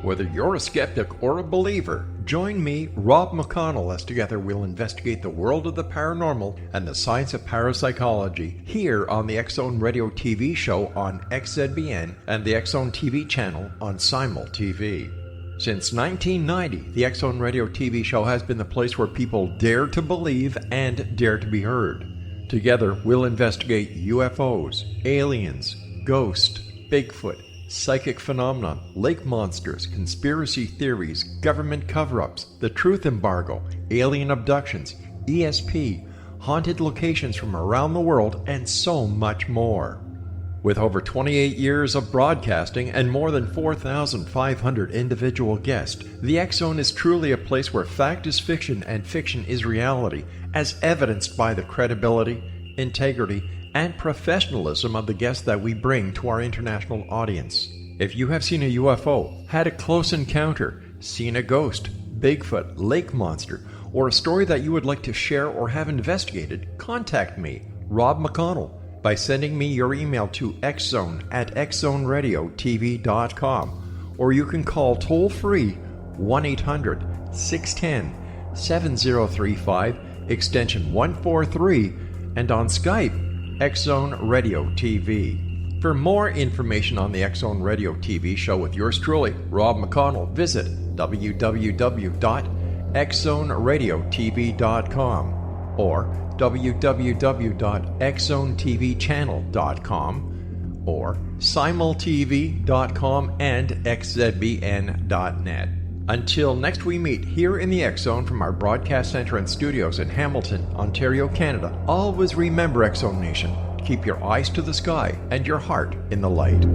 Whether you're a skeptic or a believer, join me, Rob McConnell, as together we'll investigate the world of the paranormal and the science of parapsychology here on the X-Zone Radio TV show on XZBN and the X-Zone TV channel on Simul TV. Since 1990, the X-Zone Radio TV show has been the place where people dare to believe and dare to be heard. Together, we'll investigate UFOs, aliens, ghosts, Bigfoot, psychic phenomena, lake monsters, conspiracy theories, government cover-ups, the truth embargo, alien abductions, ESP, haunted locations from around the world, and so much more. With over 28 years of broadcasting and more than 4,500 individual guests, the X-Zone is truly a place where fact is fiction and fiction is reality, as evidenced by the credibility, integrity, and professionalism of the guests that we bring to our international audience. If you have seen a UFO, had a close encounter, seen a ghost, Bigfoot, lake monster, or a story that you would like to share or have investigated, contact me, Rob McConnell, by sending me your email to xzone@xzoneradiotv.com, or you can call toll-free 1-800-610-7035, extension 143, and on Skype, X-Zone Radio TV. For more information on the X-Zone Radio TV show with yours truly, Rob McConnell, visit www.xzoneradiotv.com or www.xzonetvchannel.com or simultv.com and xzbn.net. Until next we meet here in the X-Zone from our broadcast center and studios in Hamilton, Ontario, Canada, always remember, X-Zone Nation, keep your eyes to the sky and your heart in the light.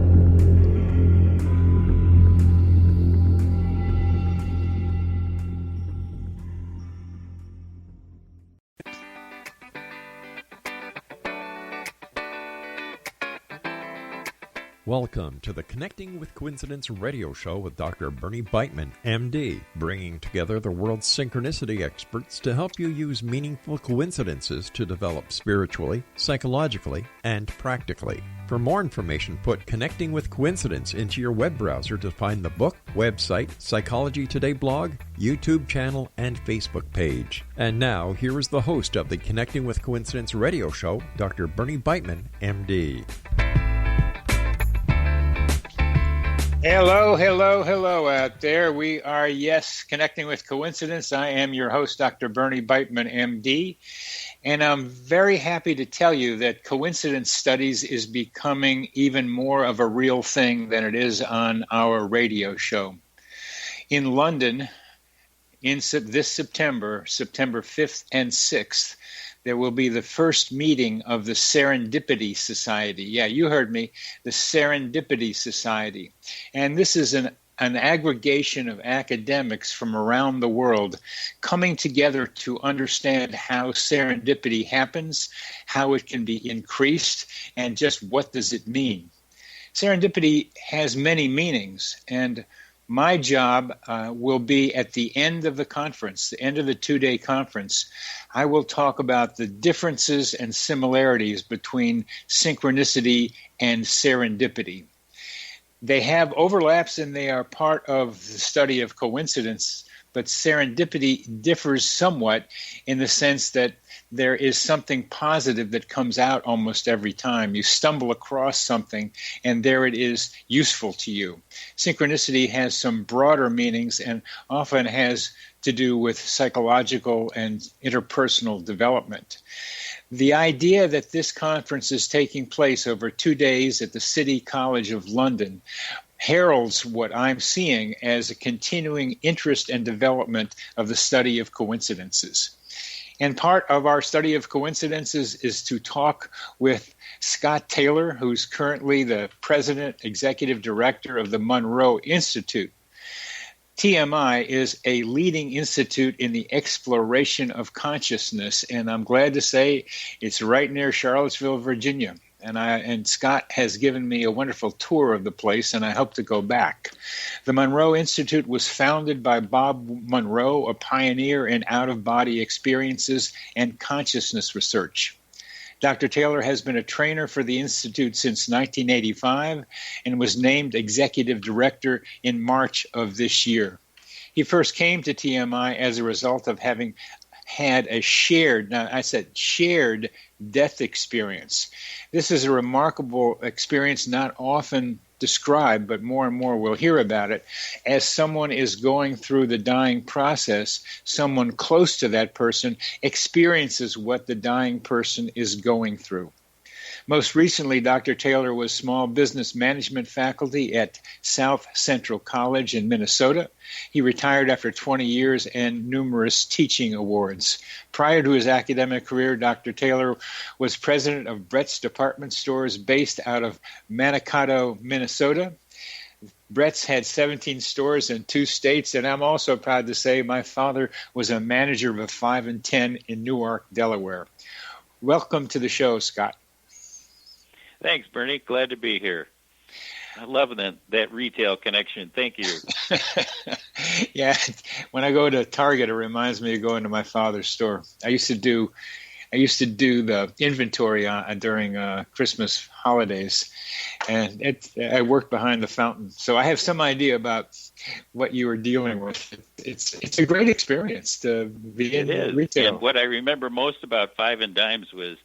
Welcome to the Connecting with Coincidence radio show with Dr. Bernie Beitman, MD, bringing together the world's synchronicity experts to help you use meaningful coincidences to develop spiritually, psychologically, and practically. For more information, put Connecting with Coincidence into your web browser to find the book, website, Psychology Today blog, YouTube channel, and Facebook page. And now, here is the host of the Connecting with Coincidence radio show, Dr. Bernie Beitman, MD. Hello out there. We are, yes, Connecting with Coincidence. I am your host, Dr. Bernie Beitman, MD, and I'm very happy to tell you that coincidence studies is becoming even more of a real thing than it is on our radio show. In London, this September 5th and 6th, there will be the first meeting of the Serendipity Society. Yeah, you heard me, the Serendipity Society. And this is an aggregation of academics from around the world coming together to understand how serendipity happens, how it can be increased, and just what does it mean. Serendipity has many meanings, and my job will be at the end of the conference, the end of the 2-day conference. I will talk about the differences and similarities between synchronicity and serendipity. They have overlaps and they are part of the study of coincidence, but serendipity differs somewhat in the sense that there is something positive that comes out almost every time. You stumble across something, and there it is, useful to you. Synchronicity has some broader meanings and often has to do with psychological and interpersonal development. The idea that this conference is taking place over 2 days at the City College of London heralds what I'm seeing as a continuing interest and development of the study of coincidences. And part of our study of coincidences is to talk with Scott Taylor, who's currently the president, executive director of the Monroe Institute. TMI is a leading institute in the exploration of consciousness, and I'm glad to say it's right near Charlottesville, Virginia. And Scott has given me a wonderful tour of the place, and I hope to go back. The Monroe Institute was founded by Bob Monroe, a pioneer in out-of-body experiences and consciousness research. Dr. Taylor has been a trainer for the Institute since 1985 and was named Executive Director in March of this year. He first came to TMI as a result of having had a shared death experience. This is a remarkable experience, not often described, but more and more we'll hear about it. As someone is going through the dying process, someone close to that person experiences what the dying person is going through. Most recently, Dr. Taylor was small business management faculty at South Central College in Minnesota. He retired after 20 years and numerous teaching awards. Prior to his academic career, Dr. Taylor was president of Brett's Department Stores based out of Mankato, Minnesota. Brett's had 17 stores in 2 states, and I'm also proud to say my father was a manager of a 5 and 10 in Newark, Delaware. Welcome to the show, Scott. Thanks, Bernie. Glad to be here. I love that retail connection. Thank you. Yeah, when I go to Target, it reminds me of going to my father's store. I used to do the inventory during Christmas holidays, and I worked behind the fountain, so I have some idea about what you were dealing with. It's a great experience to be in retail. And what I remember most about Five and Dimes was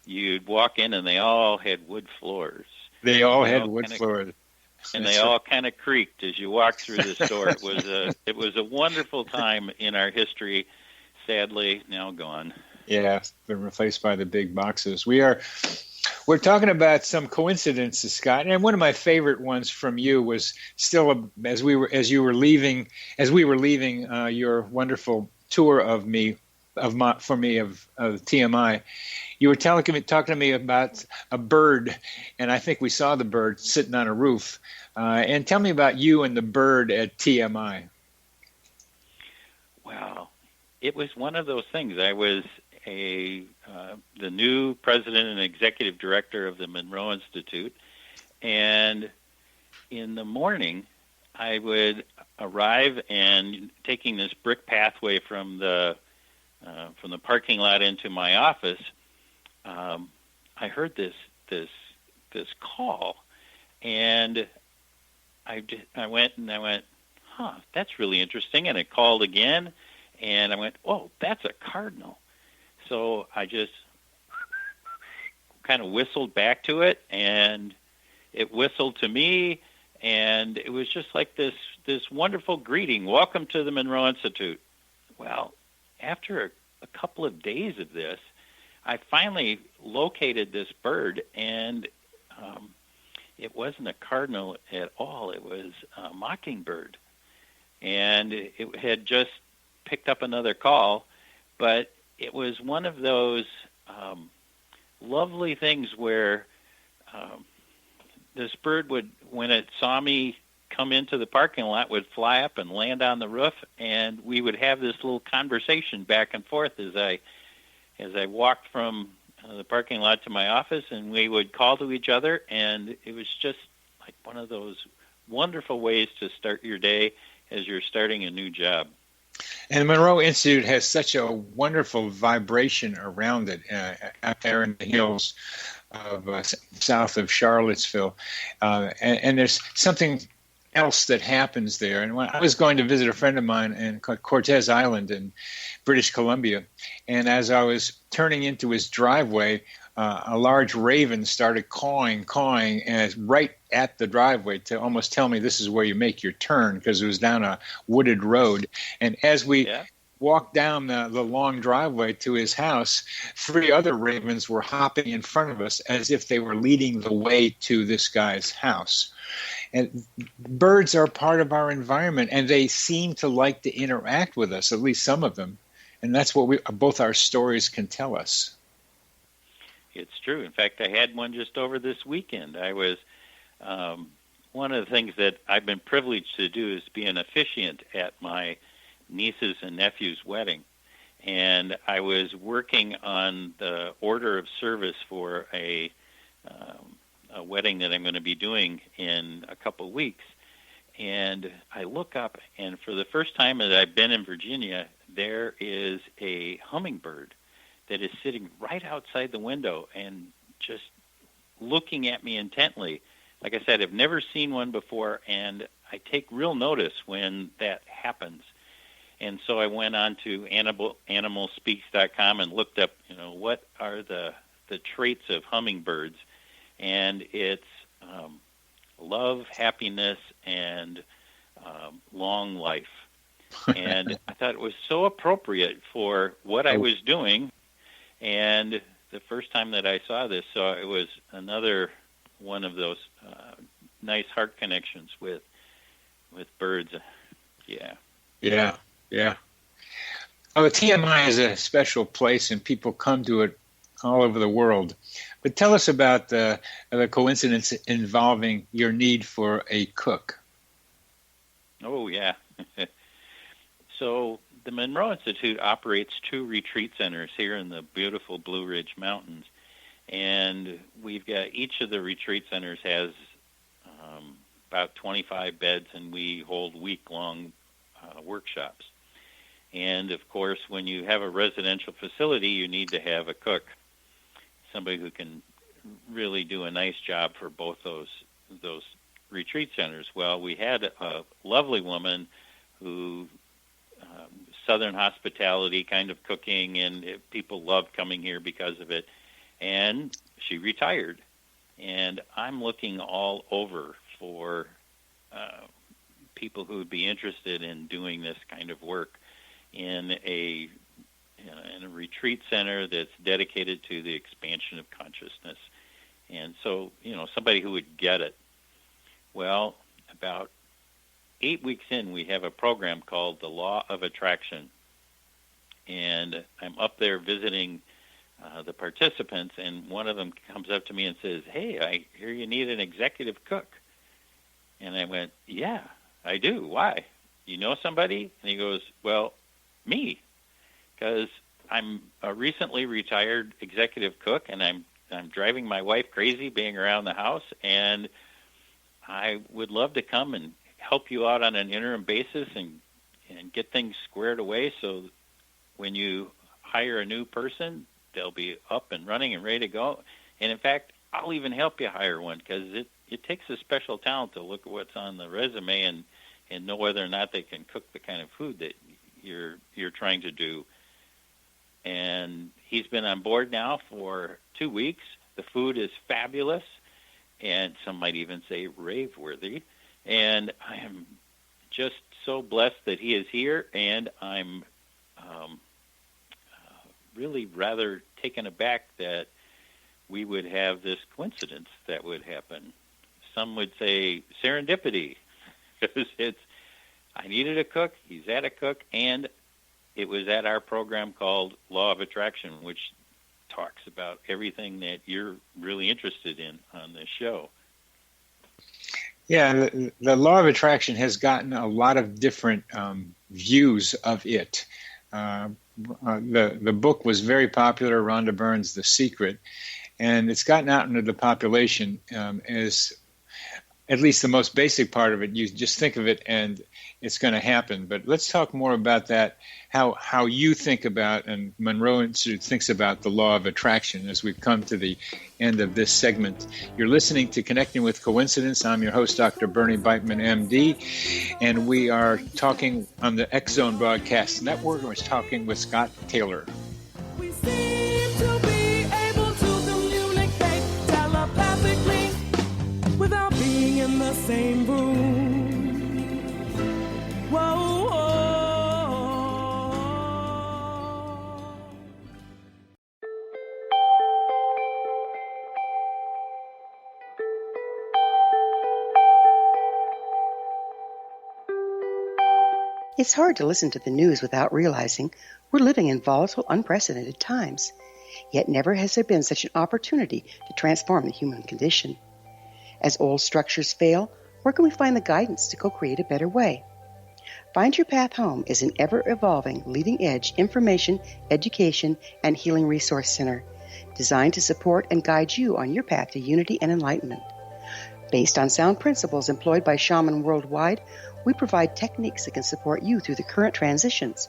you'd walk in and they all had wood floors. They all had wood floors. And they all kind of creaked as you walked through the store. It was a wonderful time in our history, sadly now gone. Yeah, it's been replaced by the big boxes. We're talking about some coincidences, Scott, and one of my favorite ones from you was still as we were leaving your wonderful tour of TMI. You were talking to me about a bird, and I think we saw the bird sitting on a roof. And tell me about you and the bird at TMI. Wow, it was one of those things. I was the new president and executive director of the Monroe Institute, and in the morning I would arrive and taking this brick pathway from the parking lot into my office. I heard this call, and I went, that's really interesting. And it called again, and I went, oh, that's a cardinal. So I just kind of whistled back to it, and it whistled to me, and it was just like this wonderful greeting. Welcome to the Monroe Institute. Well, after a couple of days of this, I finally located this bird, and it wasn't a cardinal at all. It was a mockingbird, and it had just picked up another call, but it was one of those lovely things where this bird would, when it saw me come into the parking lot, would fly up and land on the roof, and we would have this little conversation back and forth as I walked from the parking lot to my office, and we would call to each other, and it was just like one of those wonderful ways to start your day as you're starting a new job. And the Monroe Institute has such a wonderful vibration around it out there in the hills of south of Charlottesville. And there's something else that happens there. And when I was going to visit a friend of mine in Cortez Island in British Columbia, and as I was turning into his driveway, a large raven started cawing, and right at the driveway to almost tell me this is where you make your turn, because it was down a wooded road. And as we walked down the long driveway to his house, 3 other ravens were hopping in front of us as if they were leading the way to this guy's house. And birds are part of our environment, and they seem to like to interact with us, at least some of them. And that's what both our stories can tell us. It's true. In fact, I had one just over this weekend. I was one of the things that I've been privileged to do is be an officiant at my niece's and nephew's wedding. And I was working on the order of service for a wedding that I'm going to be doing in a couple of weeks. And I look up, and for the first time that I've been in Virginia, there is a hummingbird that is sitting right outside the window and just looking at me intently. Like I said, I've never seen one before, and I take real notice when that happens. And so I went on to animalspeaks.com and looked up, what are the traits of hummingbirds, and it's love, happiness, and long life. And I thought it was so appropriate for what I was doing. And the first time that I saw this, so it was another one of those nice heart connections with birds. Yeah. Yeah. Yeah. Oh, the TMI is a special place, and people come to it all over the world. But tell us about the coincidence involving your need for a cook. Oh, yeah. So the Monroe Institute operates 2 retreat centers here in the beautiful Blue Ridge Mountains. And we've got each of the retreat centers has about 25 beds, and we hold week-long workshops. And, of course, when you have a residential facility, you need to have a cook, somebody who can really do a nice job for both those retreat centers. Well, we had a lovely woman who, Southern hospitality kind of cooking, and people loved coming here because of it. And she retired. And I'm looking all over for people who would be interested in doing this kind of work in a retreat center that's dedicated to the expansion of consciousness. And so, somebody who would get it. Well, about 8 weeks in, we have a program called The Law of Attraction. And I'm up there visiting the participants, and one of them comes up to me and says, "Hey, I hear you need an executive cook." And I went, "Yeah, I do. Why? You know somebody?" And he goes, "Well, me, because I'm a recently retired executive cook, and I'm driving my wife crazy being around the house, and I would love to come and help you out on an interim basis and get things squared away so when you hire a new person, they'll be up and running and ready to go. And in fact, I'll even help you hire one, because it takes a special talent to look at what's on the resume and know whether or not they can cook the kind of food that you're trying to do." And he's been on board now for 2 weeks. The food is fabulous, and some might even say rave-worthy. And I am just so blessed that he is here, and I'm really rather taken aback that we would have this coincidence that would happen. Some would say serendipity, because I needed a cook, he's at a cook, and it was at our program called Law of Attraction, which talks about everything that you're really interested in on this show. Yeah, the Law of Attraction has gotten a lot of different views of it. The book was very popular, Rhonda Byrne's The Secret, and it's gotten out into the population as at least the most basic part of it. You just think of it and it's going to happen. But let's talk more about that, how you think about, and Monroe Institute thinks about, the Law of Attraction as we've come to the end of this segment. You're listening to Connecting with Coincidence. I'm your host, Dr. Bernie Beitman, MD, and we are talking on the X Zone Broadcast Network, and we're talking with Scott Taylor. We seem to be able to communicate telepathically without being in the same room. Whoa, whoa. It's hard to listen to the news without realizing we're living in volatile, unprecedented times. Yet never has there been such an opportunity to transform the human condition. As old structures fail, where can we find the guidance to co-create a better way? Find Your Path Home is an ever-evolving, leading-edge information, education, and healing resource center designed to support and guide you on your path to unity and enlightenment. Based on sound principles employed by shaman worldwide, we provide techniques that can support you through the current transitions,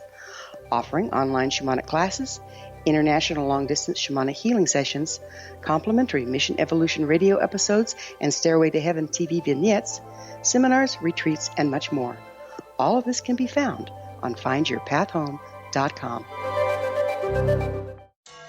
offering online shamanic classes, international long-distance shamanic healing sessions, complimentary Mission Evolution radio episodes and Stairway to Heaven TV vignettes, seminars, retreats, and much more. All of this can be found on findyourpathhome.com.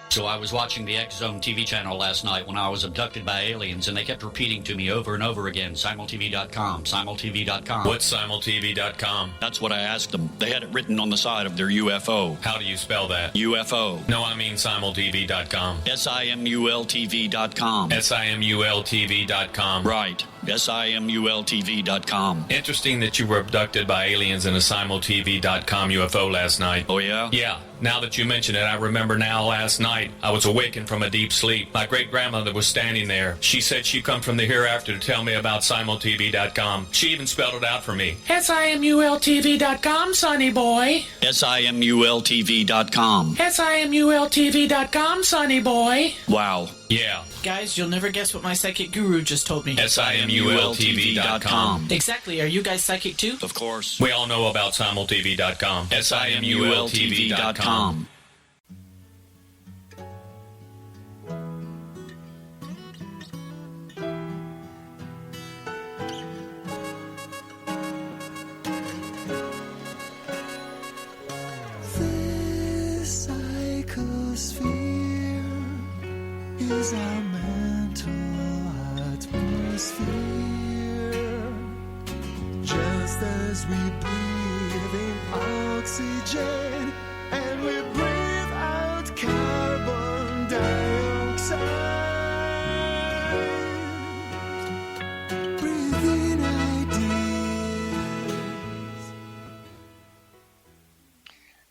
So I was watching the X Zone TV channel last night when I was abducted by aliens, and they kept repeating to me over and over again, simultv.com, simultv.com. What's simultv.com? That's what I asked them. They had it written on the side of their UFO. How do you spell that? UFO. No, I mean simultv.com. simultv.com. simultv.com. Right. simultv.com. Interesting that you were abducted by aliens in a simultv.com UFO last night. Oh, yeah? Yeah. Now that you mention it, I remember now last night I was awakened from a deep sleep. My great-grandmother was standing there. She said she'd come from the hereafter to tell me about simultv.com. She even spelled it out for me. simultv.com, sonny boy. simultv.com. simultv.com, sonny boy. Wow. Yeah. Guys, you'll never guess what my psychic guru just told me. simultv.com. Exactly. Are you guys psychic too? Of course. We all know about simultv.com. simultv.com. This psychosphere is our mental atmosphere. Just as we breathe in oxygen and we breathe out carbon dioxide, breathe in ideas.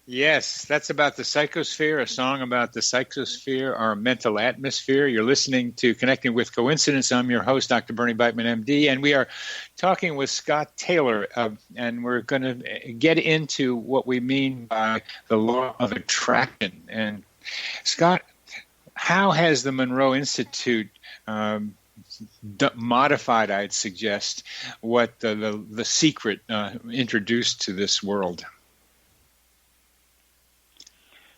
Yes, that's about the psychosphere, a song about the psychosphere, our mental atmosphere. You're listening to Connecting with Coincidence. I'm your host, Dr. Bernie Beitman, MD, and we are talking with Scott Taylor, and we're going to get into what we mean by the law of attraction. And Scott, how has the Monroe Institute modified, I'd suggest, what the secret introduced to this world?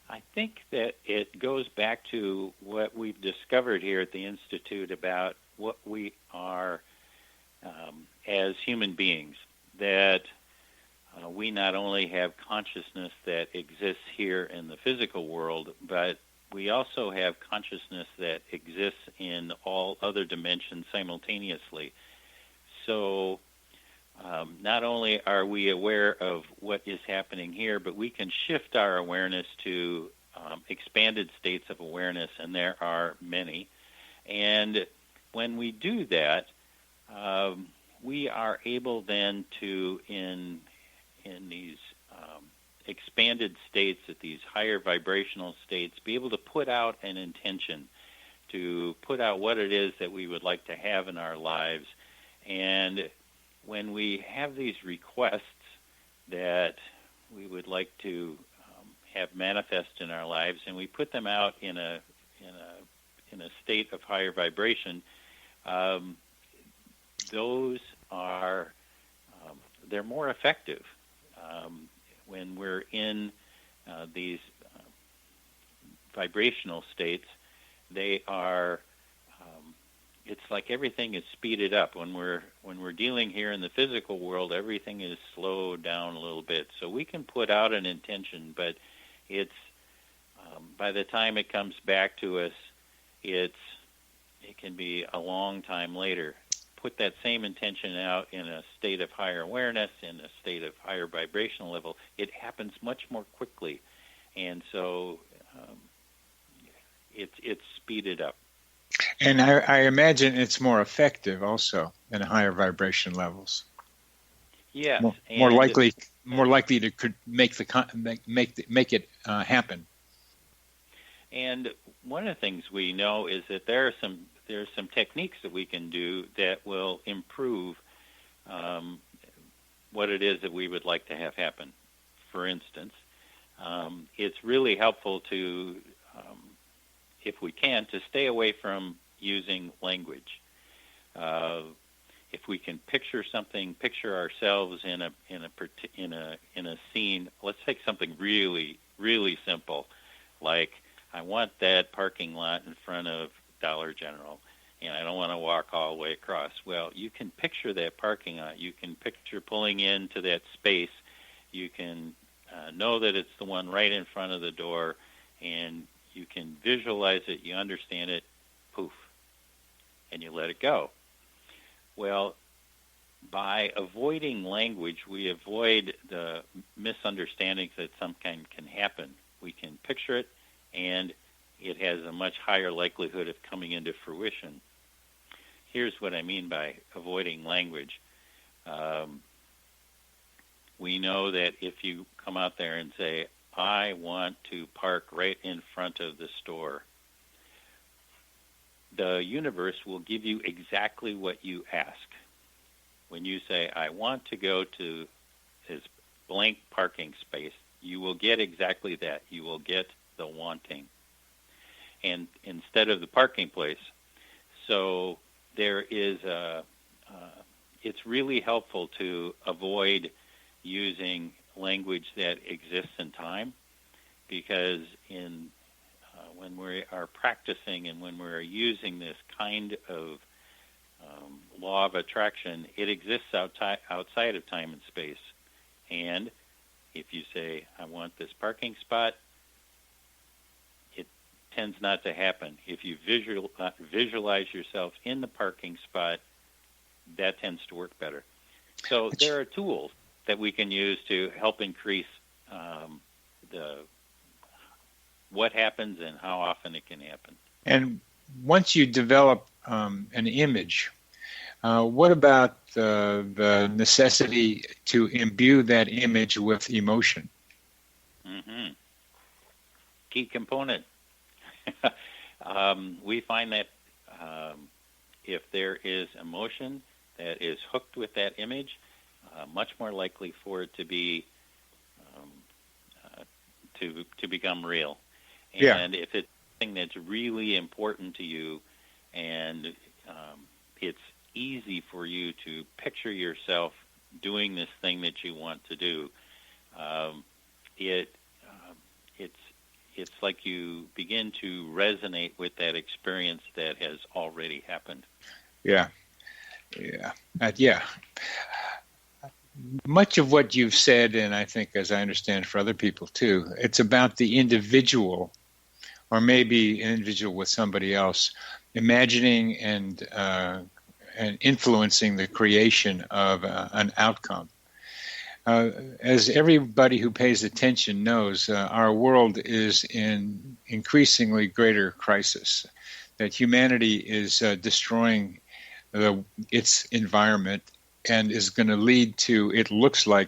I think that it goes back to what we've discovered here at the Institute about what we are as human beings, that we not only have consciousness that exists here in the physical world, but we also have consciousness that exists in all other dimensions simultaneously. So not only are we aware of what is happening here, but we can shift our awareness to expanded states of awareness, and there are many. And when we do that, we are able then to, in these expanded states, at these higher vibrational states, be able to put out an intention, to put out what it is that we would like to have in our lives. And when we have these requests that we would like to have manifest in our lives, and we put them out in a state of higher vibration, those are they're more effective when we're in these vibrational states. They are. It's like everything is speeded up. When we're dealing here in the physical world, everything is slowed down a little bit. So we can put out an intention, but it's by the time it comes back to us, it can be a long time later. Put that same intention out in a state of higher awareness, in a state of higher vibrational level, it happens much more quickly, and so it's speeded up. And I imagine it's more effective also in higher vibration levels. Yes, more likely to could make it happen. And one of the things we know is that there's some techniques that we can do that will improve what it is that we would like to have happen. For instance, it's really helpful to if we can, to stay away from using language. If we can picture something, picture ourselves in a scene. Let's take something really, really simple, like I want that parking lot in front of Dollar General, and I don't want to walk all the way across. Well, you can picture that parking lot. You can picture pulling into that space. You can know that it's the one right in front of the door, and you can visualize it. You understand it. Poof. And you let it go. Well, by avoiding language, we avoid the misunderstandings that sometimes can happen. We can picture it, and it has a much higher likelihood of coming into fruition. Here's what I mean by avoiding language. We know that if you come out there and say, I want to park right in front of the store, the universe will give you exactly what you ask. When you say, I want to go to this blank parking space, you will get exactly that. You will get the wanting. And instead of the parking place. So there is it's really helpful to avoid using language that exists in time, because when we are practicing and when we're using this kind of law of attraction, it exists outside of time and space. And if you say, I want this parking spot, it tends not to happen. If you visualize yourself in the parking spot, that tends to work better. So there are tools that we can use to help increase what happens and how often it can happen. And once you develop an image, what about the necessity to imbue that image with emotion? Mm-hmm. Key component. We find that if there is emotion that is hooked with that image, much more likely for it to be to become real. And if it's something that's really important to you, and it's easy for you to picture yourself doing this thing that you want to do, it's like you begin to resonate with that experience that has already happened. Yeah. Much of what you've said, and I think, as I understand, for other people too, it's about the individual, or maybe an individual with somebody else, imagining and influencing the creation of an outcome. As everybody who pays attention knows, our world is in increasingly greater crisis, that humanity is destroying its environment, and is going to lead to, it looks like,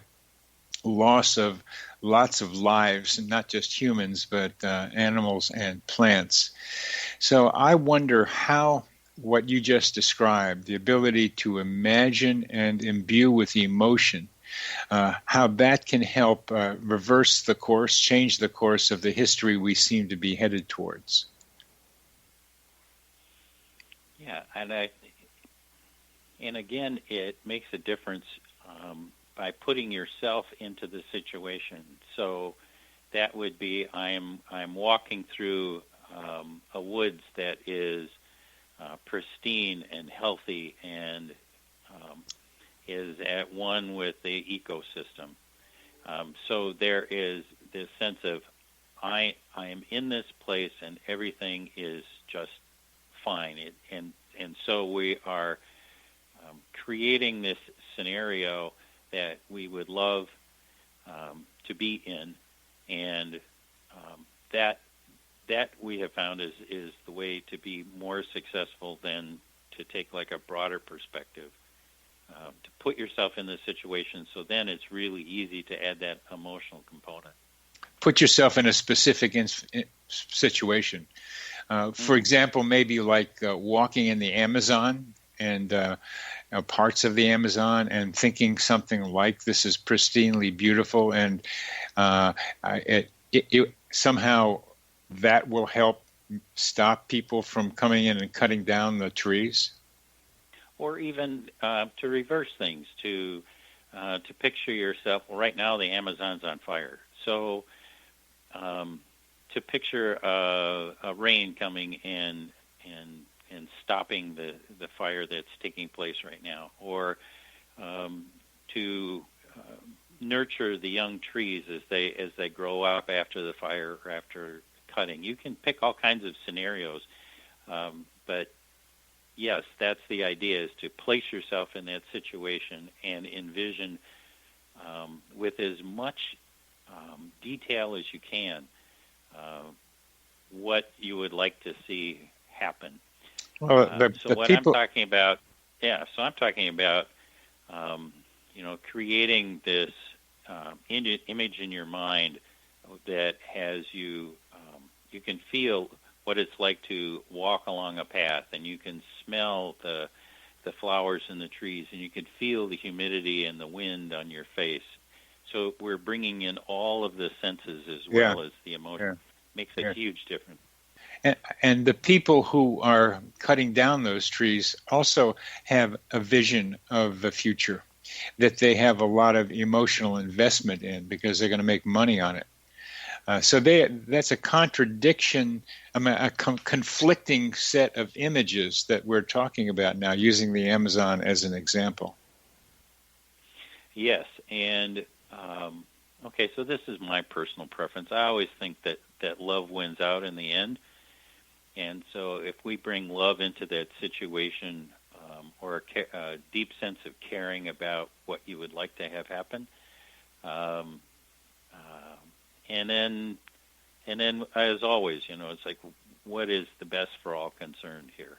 loss of lots of lives, and not just humans, but animals and plants. So I wonder how what you just described, the ability to imagine and imbue with emotion, how that can help reverse the course, change the course of the history we seem to be headed towards. Yeah, and again, it makes a difference by putting yourself into the situation. So that would be, I'm walking through a woods that is pristine and healthy and is at one with the ecosystem. So there is this sense of I am in this place and everything is just fine. And so we are creating this scenario that we would love to be in, and that we have found is the way to be more successful than to take like a broader perspective, to put yourself in the situation, so then it's really easy to add that emotional component. Put yourself in a specific situation. For example, maybe like walking in the Amazon and parts of the Amazon, and thinking something like, this is pristinely beautiful, and somehow that will help stop people from coming in and cutting down the trees. Or even to reverse things, to picture yourself, well, right now the Amazon's on fire. So to picture a rain coming and stopping the fire that's taking place right now, or to nurture the young trees as they grow up after the fire or after cutting. You can pick all kinds of scenarios, but yes, that's the idea, is to place yourself in that situation and envision with as much detail as you can what you would like to see happen. Well, I'm talking about, creating this image in your mind that has you can feel what it's like to walk along a path, and you can smell the flowers and the trees, and you can feel the humidity and the wind on your face. So we're bringing in all of the senses as well as the emotion. Yeah. Makes a huge difference. And the people who are cutting down those trees also have a vision of the future that they have a lot of emotional investment in, because they're going to make money on it. So that's a contradiction, a conflicting set of images that we're talking about now, using the Amazon as an example. Yes, and okay, so this is my personal preference. I always think that love wins out in the end. And so if we bring love into that situation, or a deep sense of caring about what you would like to have happen, and then as always, it's like, what is the best for all concerned here?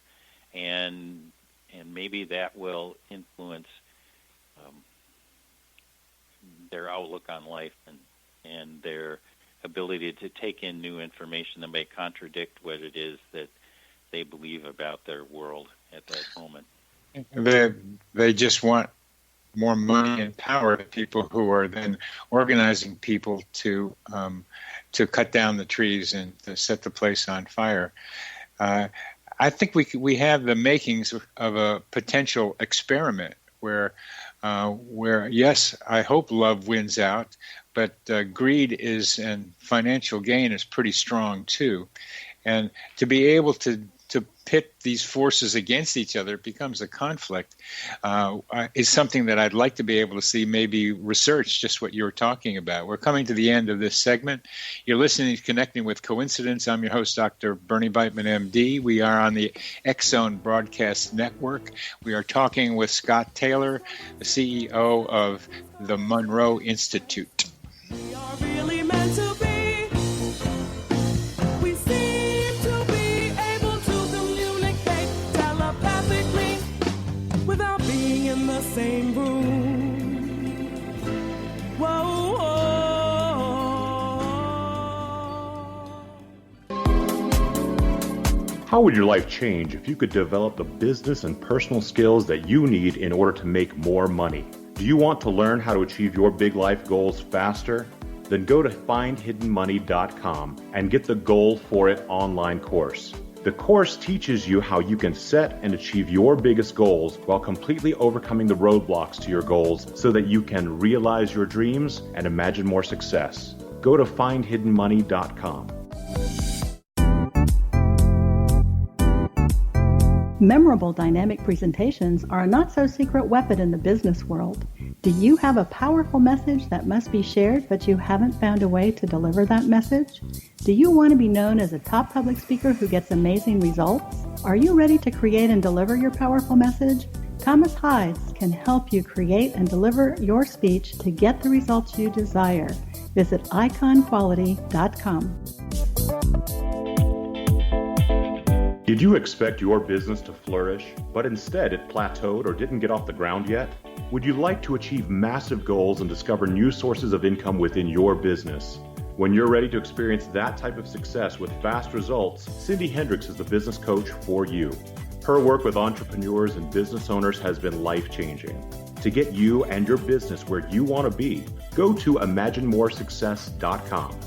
And maybe that will influence their outlook on life and their ability to take in new information that may contradict what it is that they believe about their world at that moment. They just want more money and power, to people who are then organizing people to cut down the trees and to set the place on fire. I think we have the makings of a potential experiment where yes, I hope love wins out, but greed and financial gain is pretty strong too. And to be able to pit these forces against each other, it becomes a conflict, is something that I'd like to be able to see maybe research, just what you're talking about. We're coming to the end of this segment. You're listening to Connecting with Coincidence. I'm your host, Dr. Bernie Beitman, MD. We are on the X-Zone Broadcast Network. We are talking with Scott Taylor, the CEO of the Monroe Institute. We are really meant to be. We seem to be able to communicate telepathically without being in the same room. Whoa, whoa. How would your life change if you could develop the business and personal skills that you need in order to make more money? Do you want to learn how to achieve your big life goals faster? Then go to findhiddenmoney.com and get the Goal for It online course. The course teaches you how you can set and achieve your biggest goals while completely overcoming the roadblocks to your goals so that you can realize your dreams and imagine more success. Go to findhiddenmoney.com. Memorable dynamic presentations are a not-so-secret weapon in the business world. Do you have a powerful message that must be shared, but you haven't found a way to deliver that message? Do you want to be known as a top public speaker who gets amazing results? Are you ready to create and deliver your powerful message? Thomas Hides can help you create and deliver your speech to get the results you desire. Visit iconquality.com. Did you expect your business to flourish, but instead it plateaued or didn't get off the ground yet? Would you like to achieve massive goals and discover new sources of income within your business? When you're ready to experience that type of success with fast results, Cindy Hendricks is the business coach for you. Her work with entrepreneurs and business owners has been life-changing. To get you and your business where you want to be, go to imaginemoresuccess.com.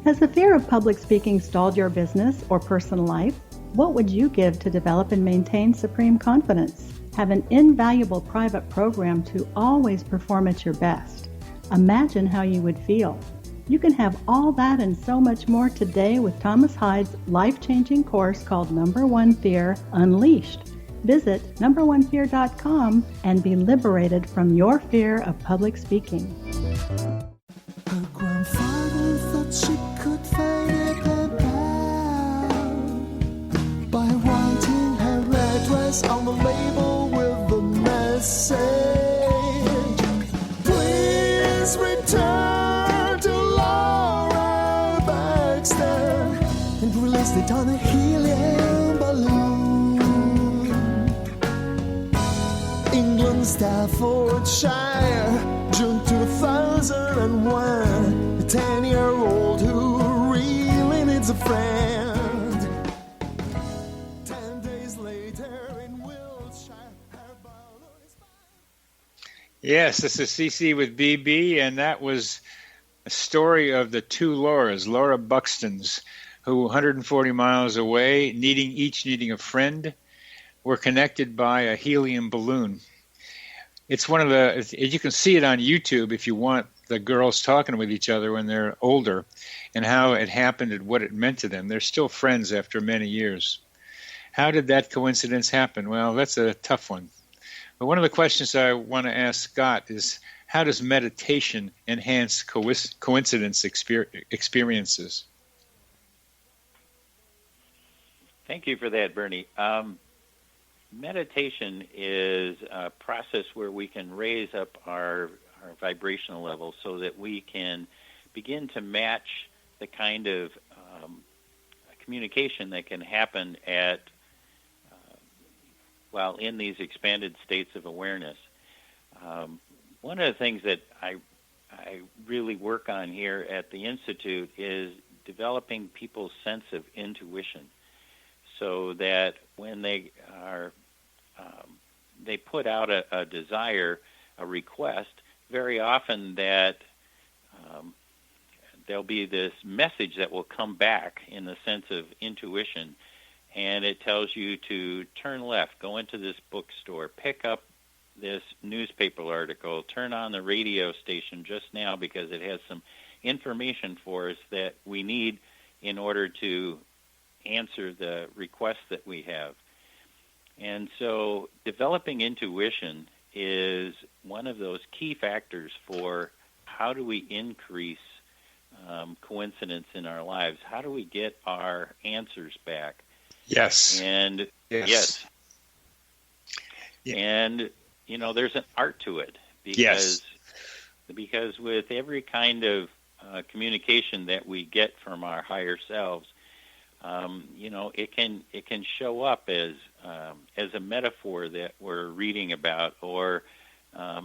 Has the fear of public speaking stalled your business or personal life? What would you give to develop and maintain supreme confidence? Have an invaluable private program to always perform at your best. Imagine how you would feel. You can have all that and so much more today with Thomas Hyde's life-changing course called Number One Fear Unleashed. Visit numberonefear.com and be liberated from your fear of public speaking. Her grandfather thought she could find her pal by writing her address on the label with the message, "Please return to Laura Baxter," and released it on a helium balloon. England, Staffordshire, June 2001. A 10-year-old who really needs a friend. 10 days later in Wiltshire, her balloon is fine. Yes, this is CC with BB, and that was a story of the two Lauras, Laura Buxtons, who 140 miles away, needing a friend, were connected by a helium balloon. It's one of the, you can see it on YouTube if you want, the girls talking with each other when they're older and how it happened and what it meant to them. They're still friends after many years. How did that coincidence happen? Well, that's a tough one. But one of the questions I want to ask Scott is, how does meditation enhance coincidence experiences? Thank you for that, Bernie. Meditation is a process where we can raise up our vibrational level so that we can begin to match the kind of communication that can happen at while in these expanded states of awareness. One of the things that I really work on here at the Institute is developing people's sense of intuition, so that when they are they put out a desire, a request, very often that there'll be this message that will come back in the sense of intuition, and it tells you to turn left, go into this bookstore, pick up this newspaper article, turn on the radio station just now because it has some information for us that we need in order to answer the requests that we have. And so developing intuition is one of those key factors for how do we increase coincidence in our lives? How do we get our answers back? Yes. And yes. Yeah. And, you know, there's an art to it because with every kind of communication that we get from our higher selves, you know, it can show up as a metaphor that we're reading about, or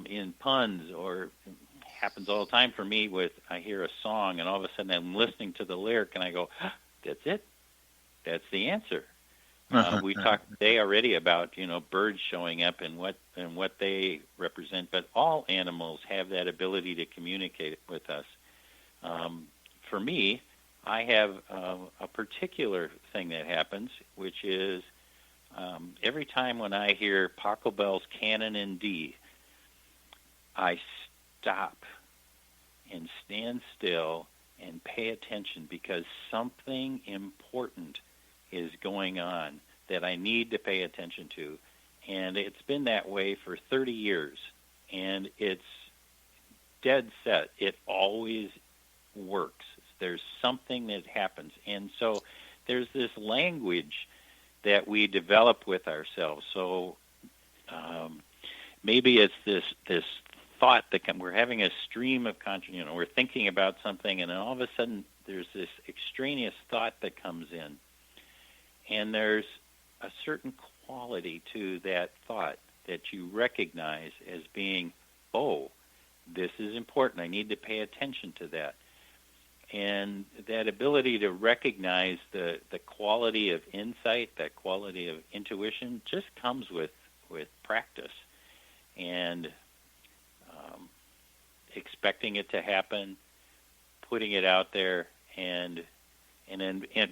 in puns, or happens all the time for me with I hear a song and all of a sudden I'm listening to the lyric and I go, that's it, that's the answer. We talked today already about, you know, birds showing up and what they represent, but all animals have that ability to communicate with us. For me, I have a particular thing that happens, which is every time when I hear Pachelbel's Canon in D, I stop and stand still and pay attention because something important is going on that I need to pay attention to. And it's been that way for 30 years, and it's dead set. It always works. There's something that happens. And so there's this language that we develop with ourselves. So maybe it's this thought that we're having a stream of consciousness, you know, we're thinking about something, and then all of a sudden there's this extraneous thought that comes in. And there's a certain quality to that thought that you recognize as being, oh, this is important. I need to pay attention to that. And that ability to recognize the quality of insight, that quality of intuition, just comes with practice and expecting it to happen, putting it out there, and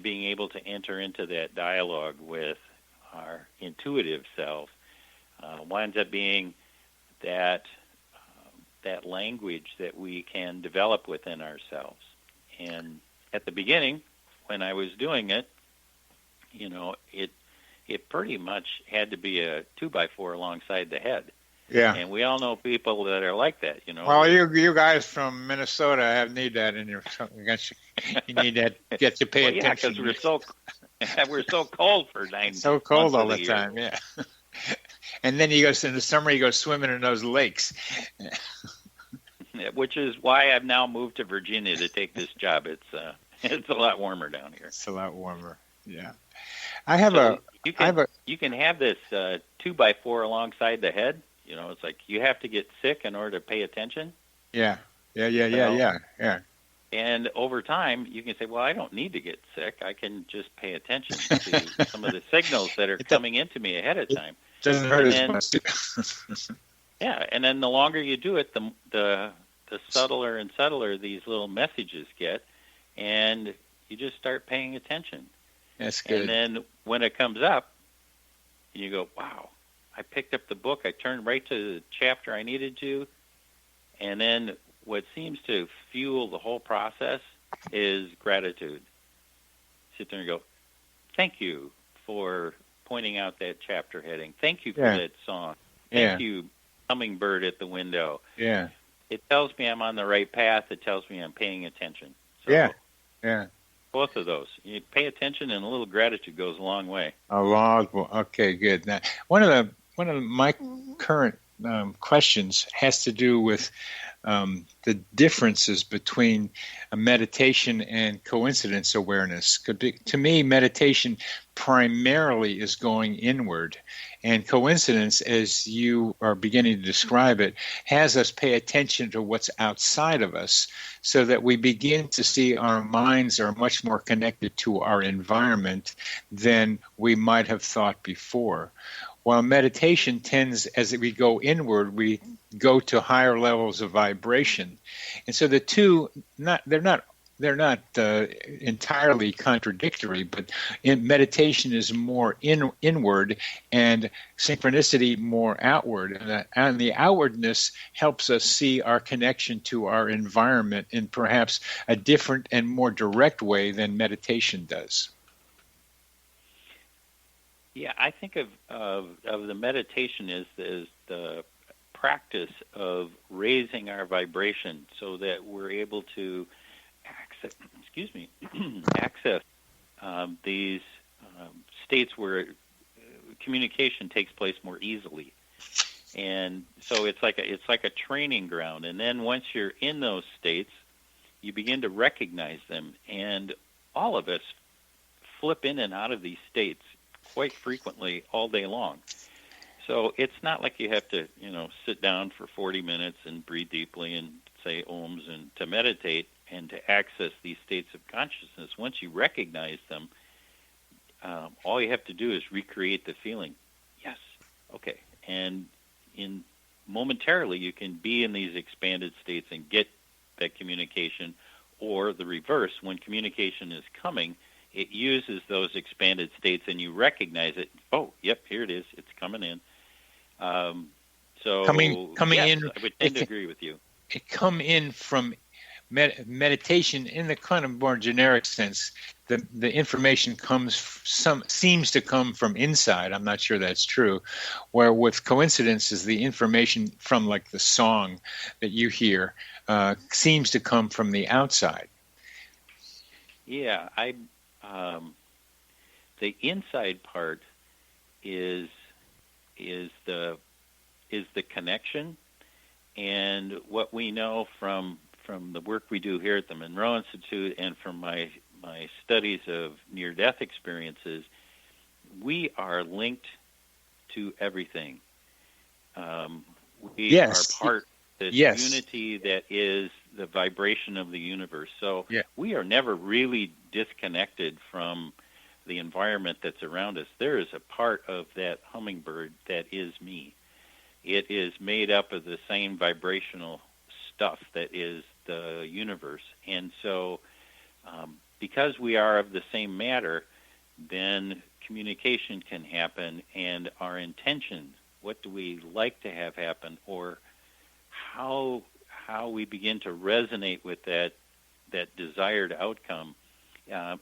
being able to enter into that dialogue with our intuitive self winds up being that that language that we can develop within ourselves. And at the beginning, when I was doing it, you know, it pretty much had to be a 2x4 alongside the head. Yeah. And we all know people that are like that, you know. Well, you guys from Minnesota need that in your. You need that. Get to pay attention. Yeah, because we're so cold for 9 so cold months all of the year. time. Yeah. And then you go in the summer. You go swimming in those lakes. Which is why I've now moved to Virginia to take this job. It's a lot warmer down here. It's a lot warmer. Yeah. I have You can have this 2x4 alongside the head. You know, it's like you have to get sick in order to pay attention. Yeah. And over time, you can say, well, I don't need to get sick. I can just pay attention to some of the signals that are coming into me ahead of time. It doesn't hurt as much. Yeah, and then the longer you do it, the subtler and subtler these little messages get, and you just start paying attention. That's good. And then when it comes up, you go, wow, I picked up the book. I turned right to the chapter I needed to. And then what seems to fuel the whole process is gratitude. Sit there and go, thank you for pointing out that chapter heading. Thank you for that song. Thank you, hummingbird at the window. Yeah. It tells me I'm on the right path. It tells me I'm paying attention. So Yeah. both of those. You pay attention, and a little gratitude goes a long way. Okay, good. Now, one of my current questions has to do with the differences between meditation and coincidence awareness. To me, meditation primarily is going inward, and coincidence, as you are beginning to describe it, has us pay attention to what's outside of us so that we begin to see our minds are much more connected to our environment than we might have thought before. While meditation tends, as we go inward, we go to higher levels of vibration, and so the two they're not entirely contradictory. But meditation is more inward, and synchronicity more outward, and the outwardness helps us see our connection to our environment in perhaps a different and more direct way than meditation does. Yeah, I think of the meditation as the practice of raising our vibration so that we're able to access these states where communication takes place more easily. And so it's like a training ground. And then once you're in those states, you begin to recognize them. And all of us flip in and out of these states quite frequently all day long. So it's not like you have to, sit down for 40 minutes and breathe deeply and say ohms and to meditate and to access these states of consciousness. Once you recognize them, all you have to do is recreate the feeling. Yes, okay. And momentarily you can be in these expanded states and get that communication, or the reverse, when communication is coming, it uses those expanded states, and you recognize it. Oh, yep, here it is. It's coming in. Coming yes, in. I would tend to agree with you. It come in from meditation in the kind of more generic sense. The information seems to come from inside. I'm not sure that's true. Where with coincidence is the information from like the song that you hear seems to come from the outside. Yeah, the inside part is the connection, and what we know from the work we do here at the Monroe Institute and from my studies of near-death experiences, we are linked to everything. We are part of this unity that is the vibration of the universe. So we are never really disconnected from the environment that's around us. There is a part of that hummingbird that is me. It is made up of the same vibrational stuff that is the universe. And so because we are of the same matter, then communication can happen, and our intention, what do we like to have happen, or how how we begin to resonate with that desired outcome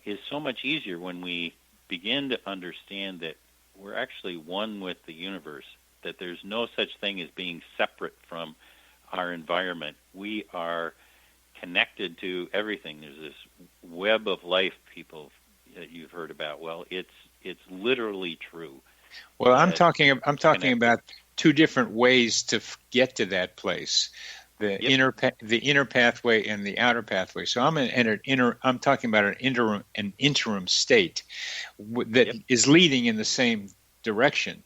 is so much easier when we begin to understand that we're actually one with the universe, that there's no such thing as being separate from our environment. We are connected to everything. There's this web of life, people, that you've heard about. Well, it's literally true. Well, I'm talking about two different ways to get to that place: the inner pathway and the outer pathway. So I'm talking about an interim state that is leading in the same direction.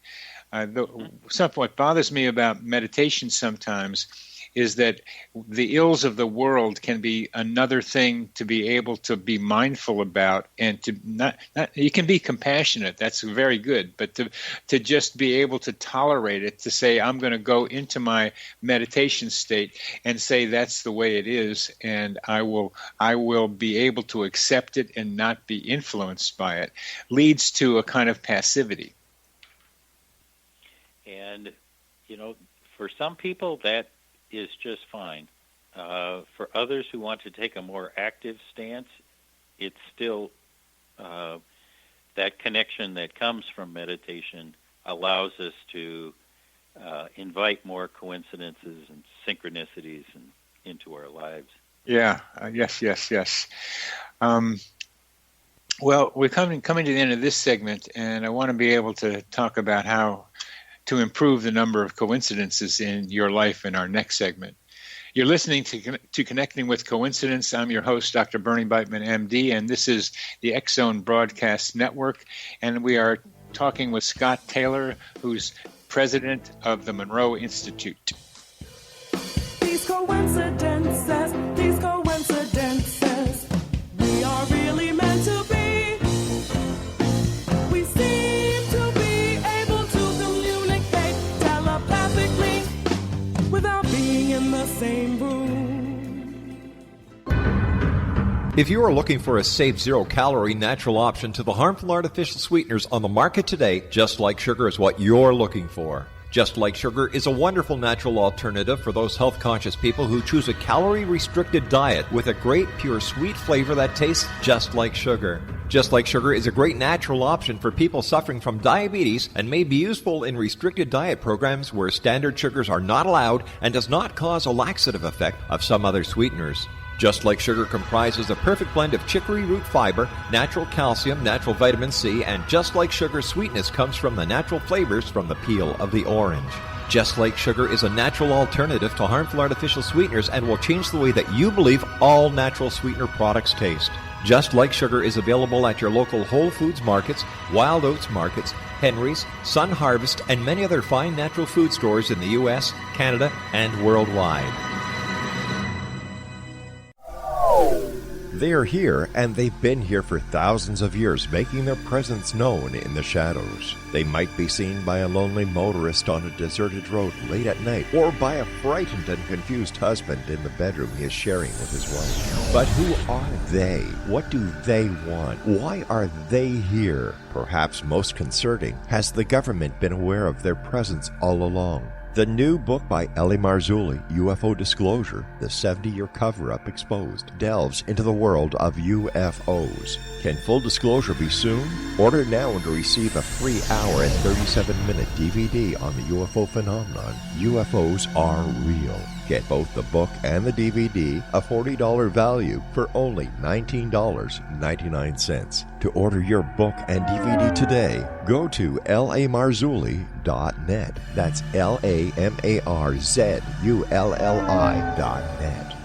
What bothers me about meditation sometimes is that the ills of the world can be another thing to be able to be mindful about, and to not you can be compassionate. That's very good, but to just be able to tolerate it, to say, I'm going to go into my meditation state and say that's the way it is, and I will be able to accept it and not be influenced by it, leads to a kind of passivity. And, for some people that is just fine. For others who want to take a more active stance, it's still that connection that comes from meditation allows us to invite more coincidences and synchronicities into our lives. Yeah. Yes. Well, we're coming to the end of this segment, and I want to be able to talk about how to improve the number of coincidences in your life in our next segment. You're listening to Connecting with Coincidence. I'm your host, Dr. Bernie Beitman, MD, and this is the X-Zone Broadcast Network, and we are talking with Scott Taylor, who's president of the Monroe Institute. These coincidences, we are really meant to be. We seem to be able to communicate telepathically without being in the same room. If you are looking for a safe, zero-calorie natural option to the harmful artificial sweeteners on the market today, Just Like Sugar is what you're looking for. Just Like Sugar is a wonderful natural alternative for those health-conscious people who choose a calorie-restricted diet with a great, pure, sweet flavor that tastes just like sugar. Just Like Sugar is a great natural option for people suffering from diabetes and may be useful in restricted diet programs where standard sugars are not allowed and does not cause a laxative effect of some other sweeteners. Just Like Sugar comprises a perfect blend of chicory root fiber, natural calcium, natural vitamin C, and Just Like Sugar's sweetness comes from the natural flavors from the peel of the orange. Just Like Sugar is a natural alternative to harmful artificial sweeteners and will change the way that you believe all natural sweetener products taste. Just Like Sugar is available at your local Whole Foods markets, Wild Oats markets, Henry's, Sun Harvest, and many other fine natural food stores in the U.S., Canada, and worldwide. They are here, and they've been here for thousands of years, making their presence known in the shadows. They might be seen by a lonely motorist on a deserted road late at night, or by a frightened and confused husband in the bedroom he is sharing with his wife. But who are they? What do they want? Why are they here? Perhaps most concerning, has the government been aware of their presence all along? The new book by Ellie Marzulli, UFO Disclosure, the 70-year cover-up exposed, delves into the world of UFOs. Can full disclosure be soon? Order now to receive a free hour and 37-minute DVD on the UFO phenomenon. UFOs are real. Get both the book and the DVD, a $40 value, for only $19.99. To order your book and DVD today, go to lamarzulli.net. That's LAMARZULLI.net.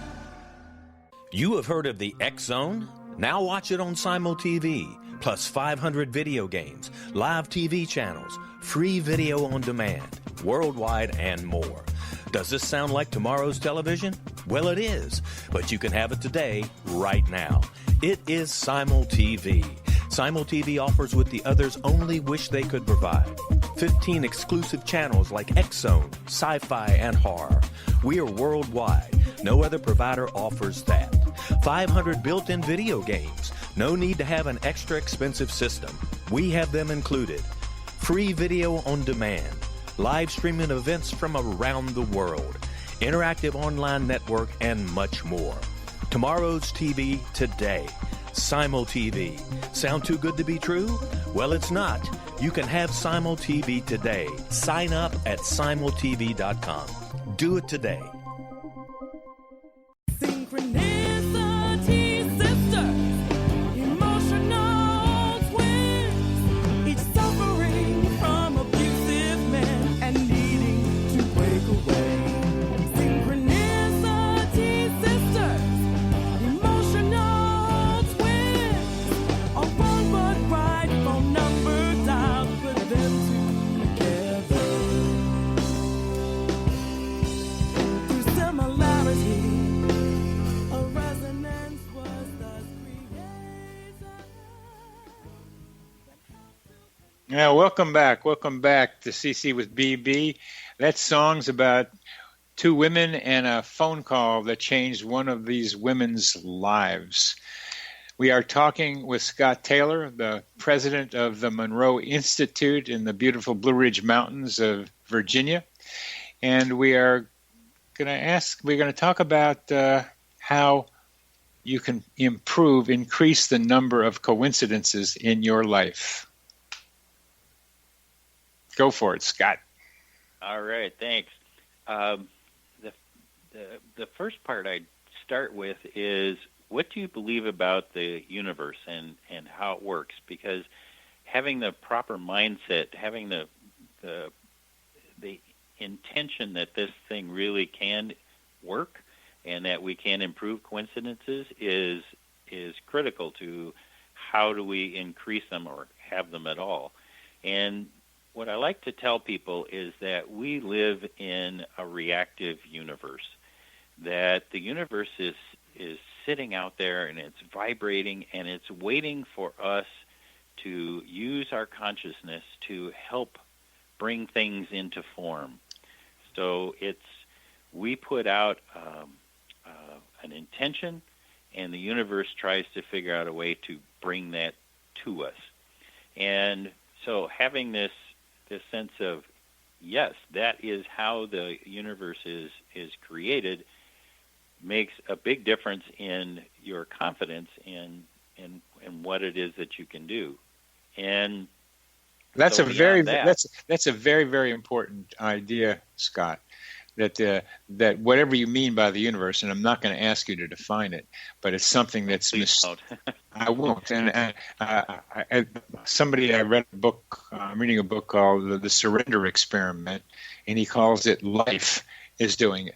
You have heard of the X-Zone? Now watch it on Simul TV, plus 500 video games, live TV channels, free video on demand, worldwide, and more. Does this sound like tomorrow's television? Well, it is, but you can have it today, right now. It is Simul TV. Simul TV offers what the others only wish they could provide. 15 exclusive channels like X-Zone, Sci-Fi, and Horror. We are worldwide. No other provider offers that. 500 built-in video games. No need to have an extra expensive system. We have them included. Free video on demand. Live streaming events from around the world. interactive online network, and much more. Tomorrow's TV today. Simul TV. Sound too good to be true? Well, it's not. You can have Simul TV today. Sign up at simultv.com. Do it today. Synchronicity sisters, emotional twins, each suffering from abusive men and needing to break away. Synchronicity sisters, emotional twins, a one but right phone number dialed, put them together. Through similarity, a resonance was thus created. Now, welcome back. Welcome back to CC with BB. That song's about two women and a phone call that changed one of these women's lives. We are talking with Scott Taylor, the president of the Monroe Institute in the beautiful Blue Ridge Mountains of Virginia. And we're going to talk about how you can increase the number of coincidences in your life. Go for it, Scott. All right, thanks. The first part I'd start with is, what do you believe about the universe and how it works? Because having the proper mindset, having the intention that this thing really can work and that we can improve coincidences is critical to how do we increase them or have them at all. And what I like to tell people is that we live in a reactive universe, that the universe is sitting out there and it's vibrating and it's waiting for us to use our consciousness to help bring things into form. So we put out an intention, and the universe tries to figure out a way to bring that to us. And so having this sense of, yes, that is how the universe is created, makes a big difference in your confidence in what it is that you can do. And that's so a very that, that's a very, very important idea, Scott. That whatever you mean by the universe, and I'm not going to ask you to define it, but it's something that's I won't. And somebody I read a book. I'm reading a book called The Surrender Experiment, and he calls it "Life is Doing It."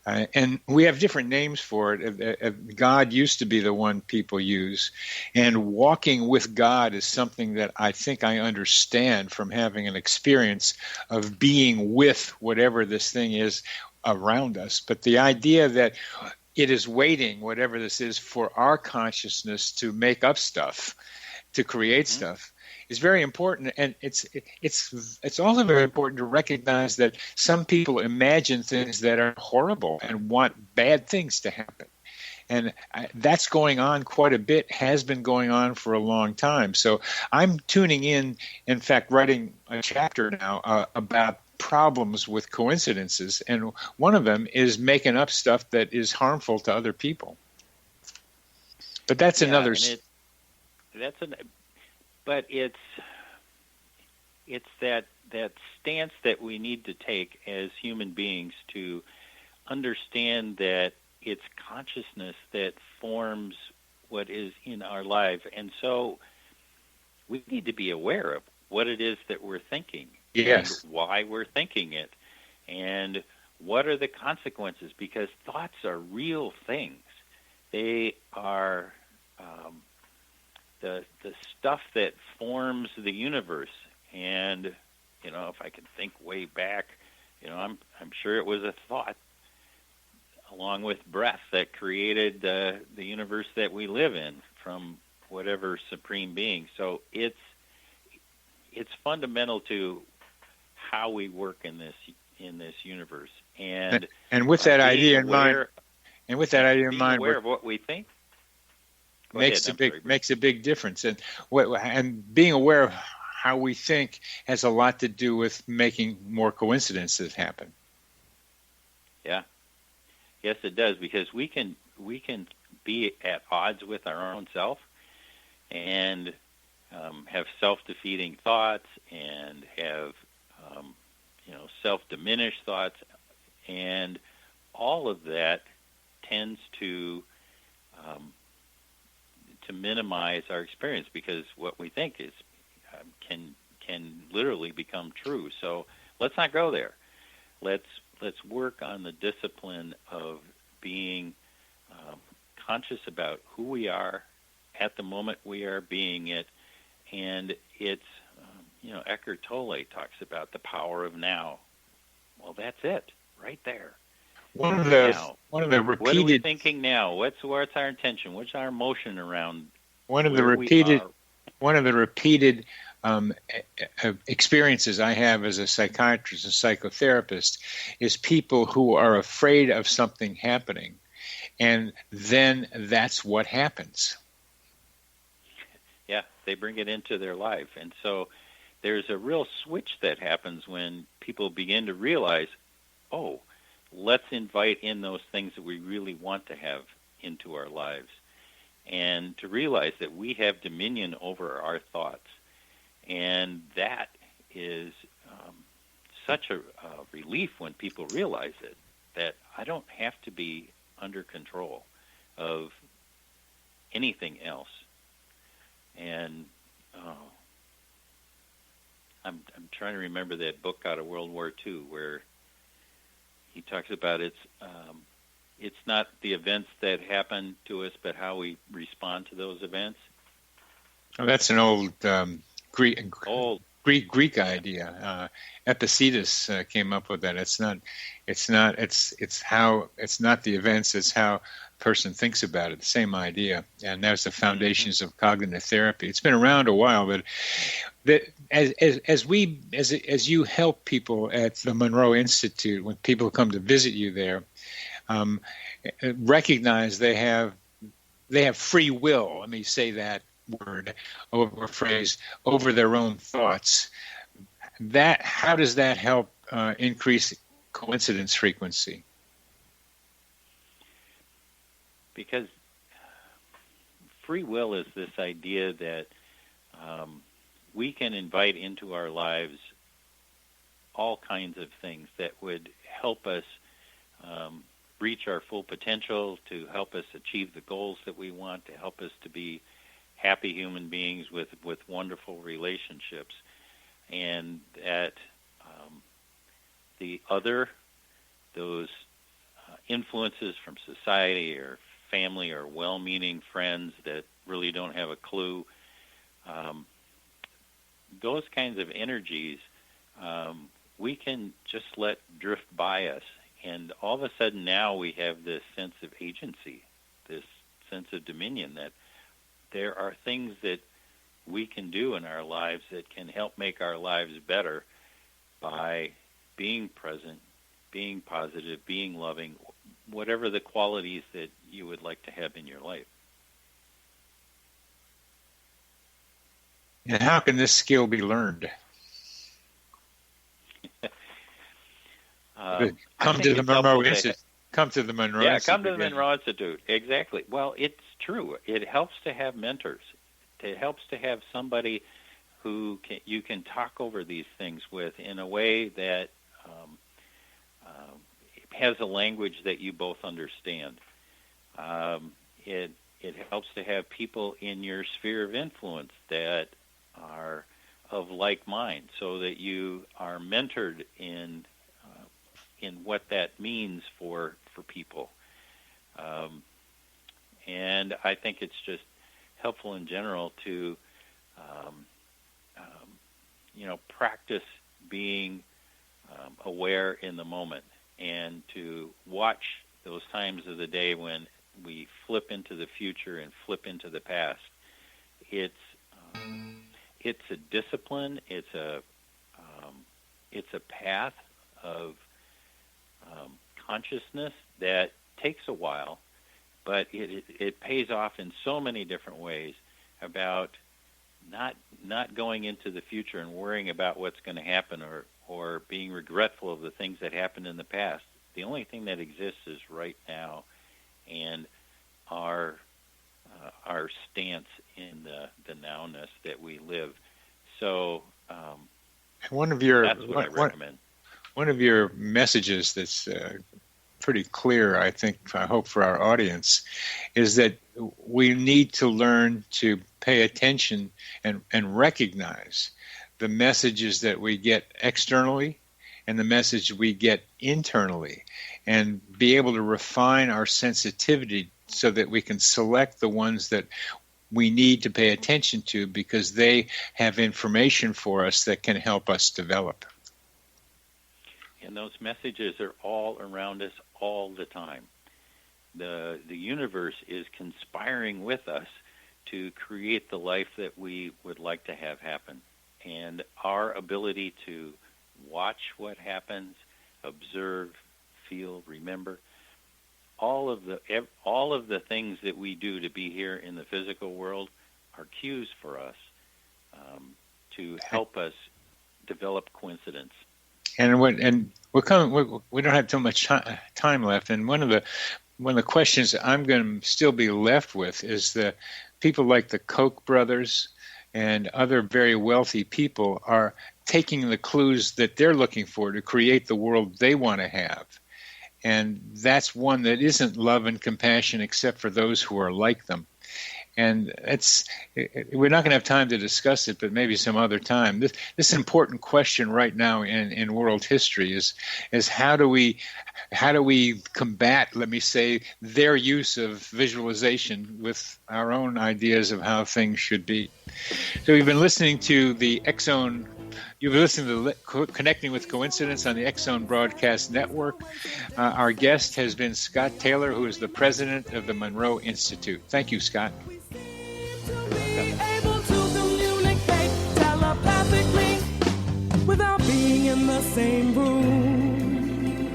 And we have different names for it. God used to be the one people use. And walking with God is something that I think I understand from having an experience of being with whatever this thing is around us. But the idea that it is waiting, whatever this is, for our consciousness to make up stuff, to create stuff, is very important, and it's also very important to recognize that some people imagine things that are horrible and want bad things to happen. And that's going on quite a bit, has been going on for a long time. So I'm tuning in fact, writing a chapter now about problems with coincidences, and one of them is making up stuff that is harmful to other people. But that's another... But it's that stance that we need to take as human beings to understand that it's consciousness that forms what is in our life. And so we need to be aware of what it is that we're thinking, yes, and why we're thinking it, and what are the consequences, because thoughts are real things. They are... the stuff that forms the universe. And if I can think way back, I'm sure it was a thought along with breath that created the universe that we live in from whatever supreme being. So it's fundamental to how we work in this universe. And with that idea in mind, aware of what we think makes a big difference, and being aware of how we think has a lot to do with making more coincidences happen. Yeah, Yes, it does, because we can be at odds with our own self and have self-defeating thoughts and have self-diminished thoughts, and all of that tends to minimize our experience, because what we think is can literally become true. So let's not go there. Let's work on the discipline of being conscious about who we are at the moment we are being it, and it's Eckhart Tolle talks about the power of now. Well, that's it right there. One of the repeated. What are we thinking now? What's our intention? What's our emotion around? One of the repeated experiences I have as a psychiatrist and psychotherapist is people who are afraid of something happening, and then that's what happens. Yeah, they bring it into their life, and so there's a real switch that happens when people begin to realize, oh, let's invite in those things that we really want to have into our lives, and to realize that we have dominion over our thoughts. And that is such a relief when people realize it, that I don't have to be under control of anything else. And I'm trying to remember that book out of World War II where he talks about it's not the events that happen to us, but how we respond to those events. Oh, that's an old Greek idea. Epictetus came up with that. It's not the events, it's how a person thinks about it. The same idea, and that's the foundations of cognitive therapy. It's been around a while, but as you help people at the Monroe Institute, when people come to visit you there, recognize they have free will. Let me say that word or phrase over their own thoughts. How does that help increase coincidence frequency? Because free will is this idea that we can invite into our lives all kinds of things that would help us reach our full potential, to help us achieve the goals that we want, to help us to be happy human beings with wonderful relationships. And that those influences from society or family or well-meaning friends that really don't have a clue, those kinds of energies we can just let drift by us. And all of a sudden now we have this sense of agency, this sense of dominion, that there are things that we can do in our lives that can help make our lives better by being present, being positive, being loving, whatever the qualities that you would like to have in your life. And how can this skill be learned? Come to the Monroe Institute. Come to the Monroe Institute. Yeah, come to the Monroe Institute. Exactly. Well, it's true. It helps to have mentors. It helps to have somebody who you can talk over these things with in a way that has a language that you both understand. It helps to have people in your sphere of influence that are of like mind, so that you are mentored in what that means for people. And I think it's just helpful in general to practice being aware in the moment, and to watch those times of the day when we flip into the future and flip into the past. It's a discipline. It's a path of consciousness that takes a while, but it pays off in so many different ways, about not going into the future and worrying about what's going to happen, or being regretful of the things that happened in the past. The only thing that exists is right now, and our stance in the nowness that we live. So that's what I recommend. One of your messages that's pretty clear, I hope for our audience, is that we need to learn to pay attention and recognize the messages that we get externally and the message we get internally, and be able to refine our sensitivity so that we can select the ones that we need to pay attention to, because they have information for us that can help us develop. And those messages are all around us all the time. The universe is conspiring with us to create the life that we would like to have happen. And our ability to watch what happens, observe, feel, remember, all of the things that we do to be here in the physical world are cues for us to help us develop coincidence. And we don't have too much time left. And one of the questions I'm going to still be left with is the people like the Koch brothers and other very wealthy people are taking the clues that they're looking for to create the world they want to have. And that's one that isn't love and compassion except for those who are like them. And we're not going to have time to discuss it, but maybe some other time. This important question right now in world history is how do we combat, let me say, their use of visualization with our own ideas of how things should be. So we've been listening to the X-Zone. You've been listening to Connecting with Coincidence on the X-Zone Broadcast Network. Our guest has been Scott Taylor, who is the president of the Monroe Institute. Thank you, Scott. Able to communicate telepathically without being in the same room.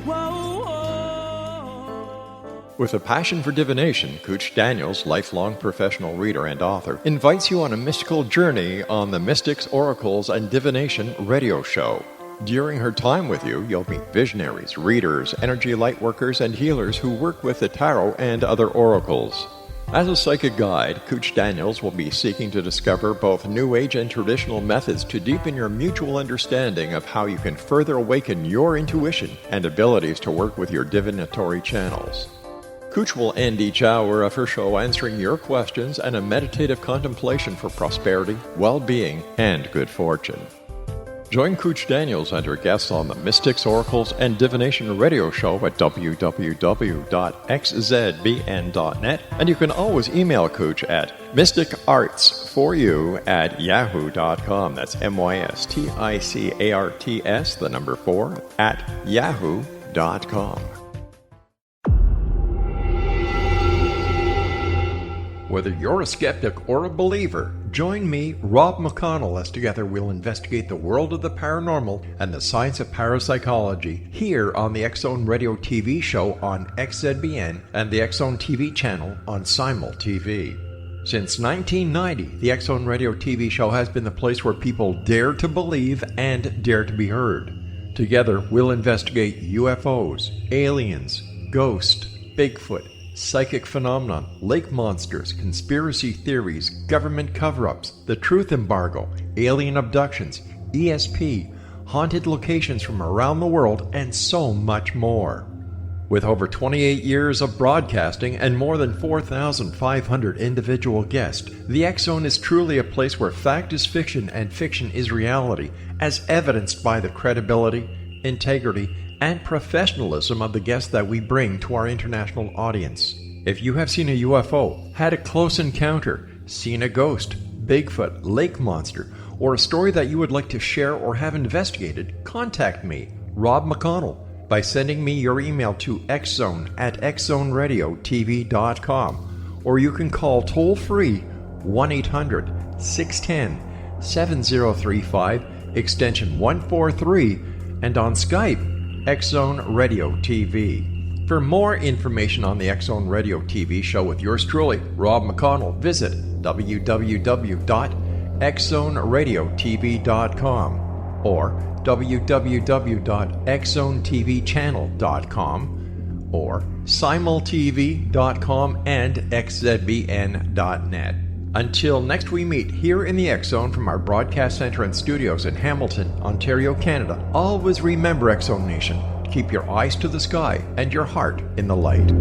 Whoa, whoa. With a passion for divination, Cooch Daniels, lifelong professional reader and author, invites you on a mystical journey on the Mystics, Oracles, and Divination radio show. During her time with you, you'll meet visionaries, readers, energy lightworkers, and healers who work with the tarot and other oracles. As a psychic guide, Cooch Daniels will be seeking to discover both New Age and traditional methods to deepen your mutual understanding of how you can further awaken your intuition and abilities to work with your divinatory channels. Cooch will end each hour of her show answering your questions and a meditative contemplation for prosperity, well-being, and good fortune. Join Cooch Daniels and her guests on the Mystics, Oracles, and Divination radio show at www.xzbn.net, and you can always email Cooch at mysticarts4you@yahoo.com. That's MYSTICARTS, the number 4, @yahoo.com. Whether you're a skeptic or a believer, join me, Rob McConnell, as together we'll investigate the world of the paranormal and the science of parapsychology here on the X-Zone Radio TV show on XZBN and the X-Zone TV channel on Simul TV. Since 1990, the X-Zone Radio TV show has been the place where people dare to believe and dare to be heard. Together, we'll investigate UFOs, aliens, ghosts, Bigfoot, psychic phenomenon, lake monsters, conspiracy theories, government cover-ups, the truth embargo, alien abductions, ESP, haunted locations from around the world, and so much more. With over 28 years of broadcasting and more than 4,500 individual guests, the X-Zone is truly a place where fact is fiction and fiction is reality, as evidenced by the credibility, integrity, and professionalism of the guests that we bring to our international audience. If you have seen a UFO, had a close encounter, seen a ghost, Bigfoot, lake monster, or a story that you would like to share or have investigated, contact me, Rob McConnell, by sending me your email to xzone@xzoneradiotv.com, or you can call toll-free 1-800-610-7035, extension 143, and on Skype, X-Zone Radio TV. For more information on the X-Zone Radio TV show with yours truly, Rob McConnell, visit www.xzoneradiotv.com. or www.xzonetvchannel.com, or simultv.com and xzbn.net. Until next we meet here in the X Zone from our broadcast center and studios in Hamilton, Ontario, Canada, always remember, X Zone Nation, keep your eyes to the sky and your heart in the light.